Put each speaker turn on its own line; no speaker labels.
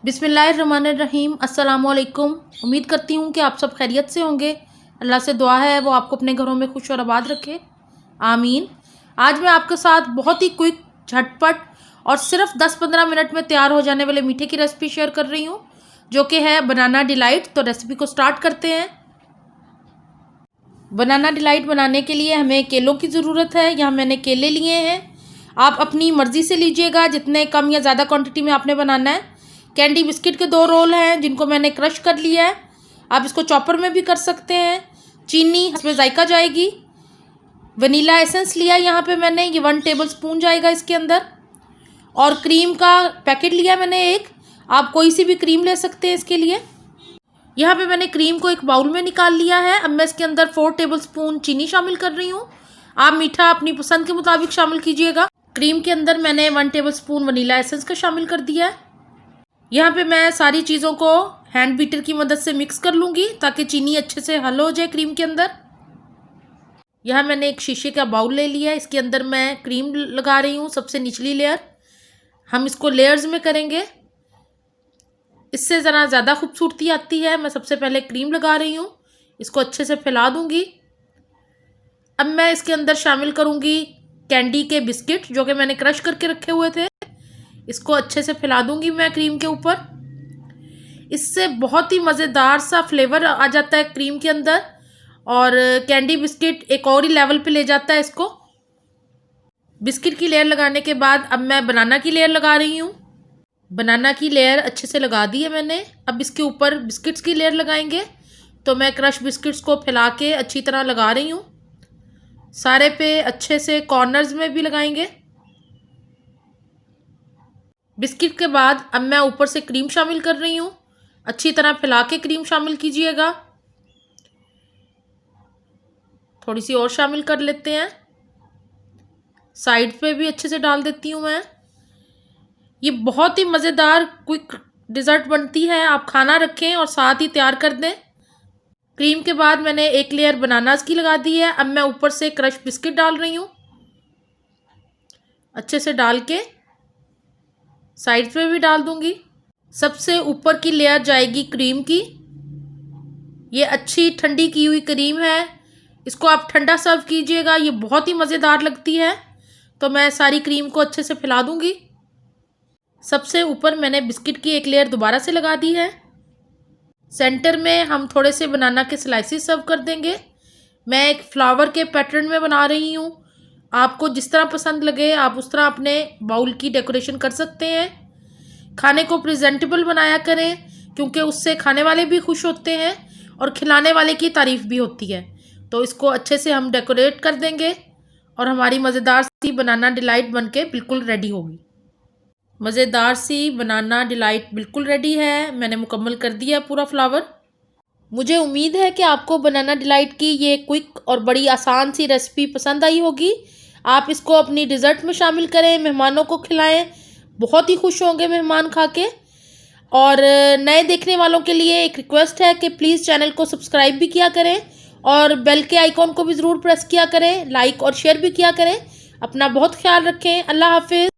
बिस्मिल्लाहिर्रहमानिर्रहीम। अस्सलामुअलैकुम। उम्मीद करती हूँ कि आप सब खैरियत से होंगे। अल्लाह से दुआ है वो आपको अपने घरों में खुश और आबाद रखे, आमीन। आज मैं आपके साथ बहुत ही क्विक, झटपट और सिर्फ 10-15 मिनट में तैयार हो जाने वाले मीठे की रेसिपी शेयर कर रही हूँ, जो कि है बनाना डिलाइट। तो रेसिपी को स्टार्ट करते हैं। बनाना डिलाइट बनाने के लिए हमें केलों की ज़रूरत है। यहाँ मैंने केले लिए हैं। आप अपनी मर्ज़ी से लीजिएगा जितने कम या ज़्यादा क्वांटिटी में आपने बनाना है। कैंडी बिस्किट के 2 रोल हैं जिनको मैंने क्रश कर लिया है। आप इसको चॉपर में भी कर सकते हैं। चीनी, इसमें जायका जाएगी। वनीला एसेंस लिया यहाँ पे मैंने, ये 1 टेबल स्पून जाएगा इसके अंदर। और क्रीम का पैकेट लिया मैंने एक। आप कोई सी भी क्रीम ले सकते हैं इसके लिए। यहाँ पे मैंने क्रीम को एक बाउल में निकाल लिया है। अब मैं इसके अंदर 4 टेबल स्पून चीनी शामिल कर रही हूँ। आप मीठा अपनी पसंद के मुताबिक शामिल कीजिएगा। क्रीम के अंदर मैंने 1 टेबल स्पून वनीला एसेंस का शामिल कर दिया है। यहाँ पे मैं सारी चीज़ों को हैंड बीटर की मदद से मिक्स कर लूँगी ताकि चीनी अच्छे से हल हो जाए क्रीम के अंदर। यहाँ मैंने एक शीशे का बाउल ले लिया है। इसके अंदर मैं क्रीम लगा रही हूँ, सबसे निचली लेयर। हम इसको लेयर्स में करेंगे, इससे ज़रा ज़्यादा खूबसूरती आती है। मैं सबसे पहले क्रीम लगा रही हूँ, इसको अच्छे से फैला दूँगी। अब मैं इसके अंदर शामिल करूँगी कैंडी के बिस्किट जो कि मैंने क्रश करके रखे हुए थे। इसको अच्छे से फैला दूँगी मैं क्रीम के ऊपर। इससे बहुत ही मज़ेदार सा फ्लेवर आ जाता है क्रीम के अंदर, और कैंडी बिस्किट एक और ही लेवल पे ले जाता है इसको। बिस्किट की लेयर लगाने के बाद अब मैं बनाना की लेयर लगा रही हूँ। बनाना की लेयर अच्छे से लगा दी है मैंने। अब इसके ऊपर बिस्किट्स की लेयर लगाएंगे। तो मैं क्रश बिस्किट्स को फैला के अच्छी तरह लगा रही हूँ। सारे पे अच्छे से कॉर्नर्स में भी लगाएंगे। बिस्किट के बाद अब मैं ऊपर से क्रीम शामिल कर रही हूँ। अच्छी तरह फैला के क्रीम शामिल कीजिएगा। थोड़ी सी और शामिल कर लेते हैं। साइड पे भी अच्छे से डाल देती हूँ मैं। ये बहुत ही मज़ेदार क्विक डिज़र्ट बनती है। आप खाना रखें और साथ ही तैयार कर दें। क्रीम के बाद मैंने एक लेयर बनानास की लगा दी है। अब मैं ऊपर से क्रश बिस्किट डाल रही हूँ। अच्छे से डाल के साइड पे भी डाल दूँगी। सबसे ऊपर की लेयर जाएगी क्रीम की। ये अच्छी ठंडी की हुई क्रीम है, इसको आप ठंडा सर्व कीजिएगा। ये बहुत ही मज़ेदार लगती है। तो मैं सारी क्रीम को अच्छे से फैला दूँगी। सबसे ऊपर मैंने बिस्किट की एक लेयर दोबारा से लगा दी है। सेंटर में हम थोड़े से बनाना के स्लाइसेस सर्व कर देंगे। मैं एक फ्लावर के पैटर्न में बना रही हूँ। आपको जिस तरह पसंद लगे आप उस तरह अपने बाउल की डेकोरेशन कर सकते हैं। खाने को प्रेजेंटेबल बनाया करें, क्योंकि उससे खाने वाले भी खुश होते हैं और खिलाने वाले की तारीफ़ भी होती है। तो इसको अच्छे से हम डेकोरेट कर देंगे और हमारी मज़ेदार सी बनाना डिलाइट बनके बिल्कुल रेडी होगी। मज़ेदार सी बनाना डिलाइट बिल्कुल रेडी है। मैंने मुकम्मल कर दिया पूरा फ्लावर। मुझे उम्मीद है कि आपको बनाना डिलाइट की ये क्विक और बड़ी आसान सी रेसिपी पसंद आई होगी। आप इसको अपनी डिज़र्ट में शामिल करें, मेहमानों को खिलाएं। बहुत ही खुश होंगे मेहमान खा के। और नए देखने वालों के लिए एक रिक्वेस्ट है कि प्लीज़ चैनल को सब्सक्राइब भी किया करें और बेल के आइकॉन को भी ज़रूर प्रेस किया करें। लाइक और शेयर भी किया करें। अपना बहुत ख्याल रखें। अल्लाह हाफिज़।